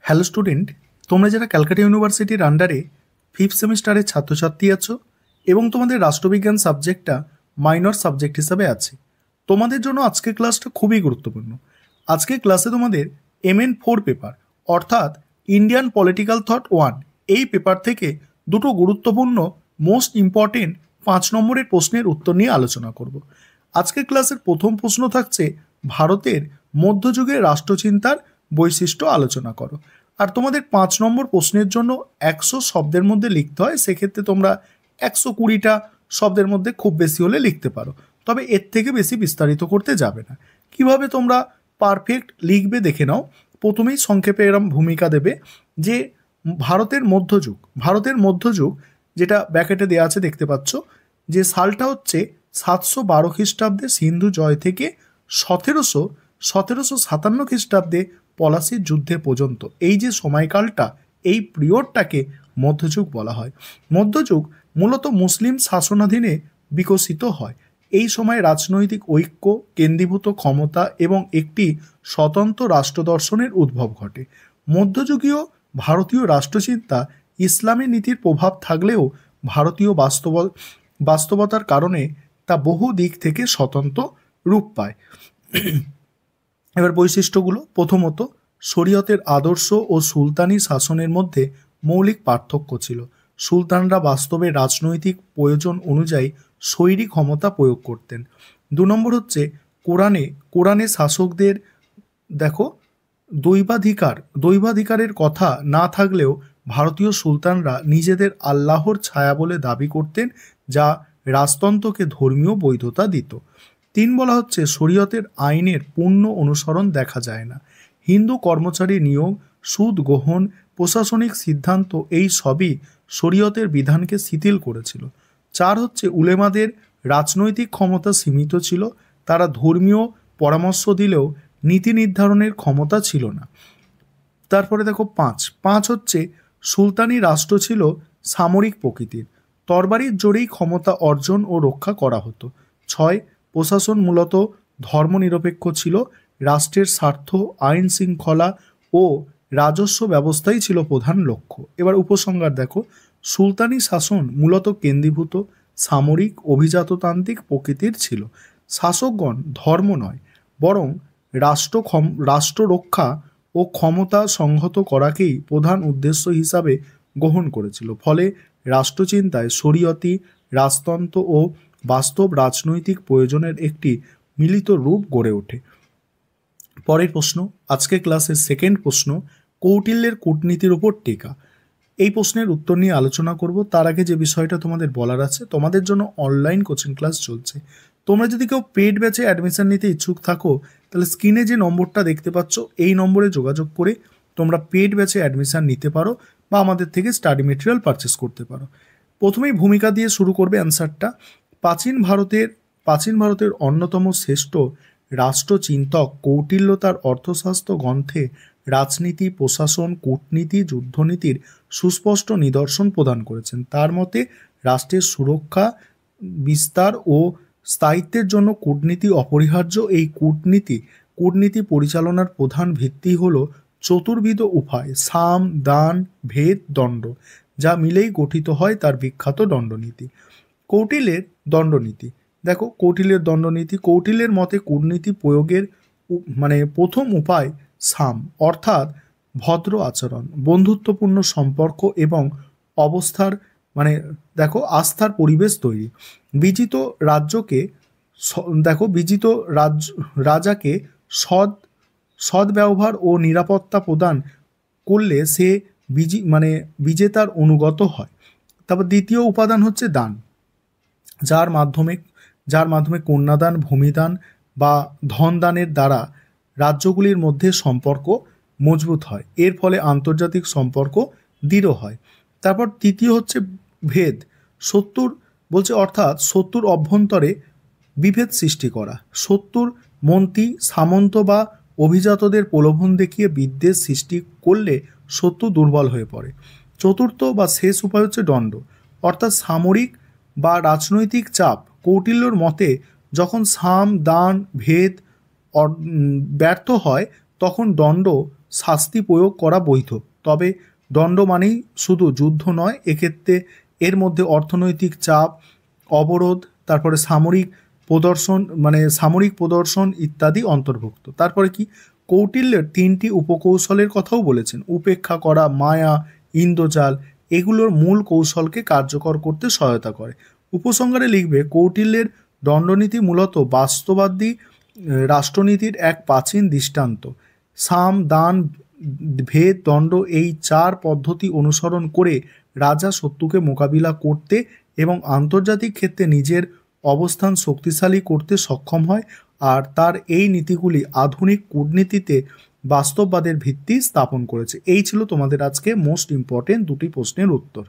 Hello student, তোমরা যারা ক্যালকাটা ইউনিভার্সিটির আন্ডারে ফিফথ সেমিস্টারের ছাত্রছাত্রী আছো এবং তোমাদের রাষ্ট্রবিজ্ঞান সাবজেক্টটা মাইনর সাবজেক্ট হিসাবে আছে, তোমাদের জন্য আজকের ক্লাসটা খুবই গুরুত্বপূর্ণ। আজকের ক্লাসে তোমাদের MN4 পেপার অর্থাৎ ইন্ডিয়ান পলিটিক্যাল থট 1 এই পেপার থেকে দুটো গুরুত্বপূর্ণ মোস্ট ইম্পর্টেন্ট 5 নম্বরের প্রশ্নের উত্তর নিয়ে আলোচনা করব। আজকের ক্লাসের প্রথম প্রশ্ন থাকছে ভারতের মধ্যযুগের রাষ্ট্রচিন্তার বৈশিষ্ট্য আলোচনা করো। আর তোমাদের 5 নম্বর প্রশ্নের জন্য 100 শব্দের মধ্যে লিখতে হয়, সেক্ষেত্রে তোমরা 120টা শব্দের মধ্যে খুব বেশি হলে লিখতে পারো, তবে এর থেকে বেশি বিস্তারিত করতে যাবে না। কিভাবে তোমরা পারফেক্ট লিখবে দেখে নাও। প্রথমেই সংক্ষেপে এরম ভূমিকা দেবে যে ভারতের মধ্যযুগ যেটা ব্যাকেটে দেওয়া আছে দেখতে পাচ্ছ, যে সালটা হচ্ছে 712 খ্রিস্টাব্দে সিন্ধু জয় থেকে 1757 খ্রিস্টাব্দে পলাশির যুদ্ধে পর্যন্ত এই যে সময়কালটা, এই পিরিয়ডটাকে মধ্যযুগ বলা হয়। মধ্যযুগ মূলত মুসলিম শাসনাধীনে বিকশিত হয়। এই সময় রাজনৈতিক ঐক্য, কেন্দ্রীভূত ক্ষমতা এবং একটি স্বতন্ত্র রাষ্ট্রদর্শনের উদ্ভব ঘটে। মধ্যযুগীয় ভারতীয় রাষ্ট্রচিন্তা ইসলামী নীতির প্রভাব থাকলেও ভারতীয় বাস্তবতার কারণে তা বহু দিক থেকে স্বতন্ত্র রূপ পায়। এবার বৈশিষ্ট্যগুলো, প্রথমত শরীয়তের আদর্শ ও সুলতানি শাসনের মধ্যে মৌলিক পার্থক্য ছিল। সুলতানরা বাস্তবে রাজনৈতিক প্রয়োজন অনুযায়ী শৈরী ক্ষমতা প্রয়োগ করতেন। 2 নম্বর হচ্ছে কোরআনে শাসকদের দেখো দৈবাধিকারের কথা না থাকলেও ভারতীয় সুলতানরা নিজেদের আল্লাহর ছায়া বলে দাবি করতেন, যা রাজতন্ত্রকে ধর্মীয় বৈধতা দিত। 3 বলা হচ্ছে শরীয়তের আইনের পূর্ণ অনুসরণ দেখা যায় না। হিন্দু কর্মচারী নিয়োগ, সুদ গ্রহণ, প্রশাসনিক সিদ্ধান্ত এই সবই শরীয়তের বিধানকে শিথিল করেছিল। 4 হচ্ছে উলেমাদের রাজনৈতিক ক্ষমতা সীমিত ছিল, তারা ধর্মীয় পরামর্শ দিলেও নীতি নির্ধারণের ক্ষমতা ছিল না। তারপরে দেখো 5 হচ্ছে সুলতানি রাষ্ট্র ছিল সামরিক প্রকৃতির, তরবারির জোরেই ক্ষমতা অর্জন ও রক্ষা করা হতো। 6 প্রশাসন মূলত ধর্মনিরপেক্ষ ছিল, রাষ্ট্রের স্বার্থ, আইন শৃঙ্খলা ও রাজস্ব ব্যবস্থাই ছিল প্রধান লক্ষ্য। এবার উপসংহার দেখো, সুলতানি শাসন মূলত কেন্দ্রীভূত, সামরিক, অভিজাততান্ত্রিক প্রকৃতির ছিল। শাসকগণ ধর্ম নয় বরং রাষ্ট্র রক্ষা ও ক্ষমতা সংহত করাকেই প্রধান উদ্দেশ্য হিসাবে গ্রহণ করেছিল। ফলে রাষ্ট্রচিন্তায় শরীয়তি, রাজতন্ত্র ও বাস্তব রাজনৈতিক প্রয়োজনের একটি মিলিত রূপ গড়ে ওঠে। পরের প্রশ্ন, আজকে ক্লাসের সেকেন্ড প্রশ্ন, কৌটিল্যের কূটনীতির উপর টিকা। এই প্রশ্নের উত্তর নিয়ে আলোচনা করব। তার আগে যে বিষয়টা তোমাদের বলার আছে, তোমাদের জন্য অনলাইন কোচিং ক্লাস চলছে। তোমরা যদি কেউ পেড ব্যাচে অ্যাডমিশন নিতে ইচ্ছুক থাকো, তাহলে স্ক্রিনে যে নম্বরটা দেখতে পাচ্ছ এই নম্বরে যোগাযোগ করে তোমরা পেড ব্যাচে অ্যাডমিশন নিতে পারো বা আমাদের থেকে স্টাডি মেটেরিয়াল পারচেস করতে পারো। প্রথমেই ভূমিকা দিয়ে শুরু করবে অ্যান্সারটা। প্রাচীন ভারতের অন্যতম শ্রেষ্ঠ রাষ্ট্রচিন্তক কৌটিল্য তার অর্থশাস্ত্র গ্রন্থে রাজনীতি, প্রশাসন, কূটনীতি, যুদ্ধনীতির সুস্পষ্ট নিদর্শন প্রদান করেছেন। তার মতে রাষ্ট্রের সুরক্ষা, বিস্তার ও স্থায়িত্বের জন্য কূটনীতি অপরিহার্য। এই কূটনীতি পরিচালনার প্রধান ভিত্তি হল চতুর্বিধ উপায়, সাম, দান, ভেদ, দণ্ড, যা মিলেই গঠিত হয় তার বিখ্যাত দণ্ডনীতি। কৌটিল্যের দণ্ডনীতি দেখো, কৌটিল্যের মতে কূটনীতি প্রয়োগের প্রথম উপায় সাম, অর্থাৎ ভদ্র আচরণ, বন্ধুত্বপূর্ণ সম্পর্ক এবং আস্থার পরিবেশ তৈরি। বিজিত রাজাকে সৎ ব্যবহার ও নিরাপত্তা প্রদান করলে সে বিজেতার অনুগত হয়। তারপর দ্বিতীয় উপাদান হচ্ছে দান, যার মাধ্যমে কন্যাদান, ভূমিদান বা ধনদানের দ্বারা রাজ্যগুলির মধ্যে সম্পর্ক মজবুত হয়, এর ফলে আন্তর্জাতিক সম্পর্ক দৃঢ় হয়। তারপর তৃতীয় হচ্ছে ভেদ, শত্রুর অভ্যন্তরে বিভেদ সৃষ্টি করা, শত্রুর মন্ত্রী, সামন্ত বা অভিজাতদের প্রলোভন দেখিয়ে বিদ্বেষ সৃষ্টি করলে শত্রু দুর্বল হয়ে পড়ে। চতুর্থ বা শেষ উপায় হচ্ছে দণ্ড, অর্থাৎ সামরিক বা রাজনৈতিক চাপ। কৌটিল্যর মতে যখন সাম, দান, ভেদ ব্যর্থ হয় তখন দণ্ড শাস্তি প্রয়োগ করা বৈধ। তবে দণ্ড মানেই শুধু যুদ্ধ নয়, এক্ষেত্রে এর মধ্যে অর্থনৈতিক চাপ, অবরোধ, তারপরে সামরিক প্রদর্শন ইত্যাদি অন্তর্ভুক্ত। তারপরে কি, কৌটিল্যের 3টি উপকৌশলের কথাও বলেছেন। উপেক্ষা করা, মায়া, ইন্দ্রজাল, এগুলোর মূল কৌশলকে কার্যকর করতে সহায়তা করে। উপসংহারে লিখবে, কৌটিল্যের দণ্ডনীতি মূলত বাস্তববাদী রাষ্ট্রনীতির এক প্রাচীন দৃষ্টান্ত। সাম, দান, ভেদ, দণ্ড, এই 4 পদ্ধতি অনুসরণ করে রাজা শত্রুকে মোকাবিলা করতে এবং আন্তর্জাতিক ক্ষেত্রে নিজের অবস্থান শক্তিশালী করতে সক্ষম হয়। আর তার এই নীতিগুলি আধুনিক কূটনীতিতে বাস্তববাদের ভিত্তি স্থাপন করেছে। এই ছিল তোমাদের আজকে মোস্ট ইম্পর্টেন্ট 2টি প্রশ্নের উত্তর।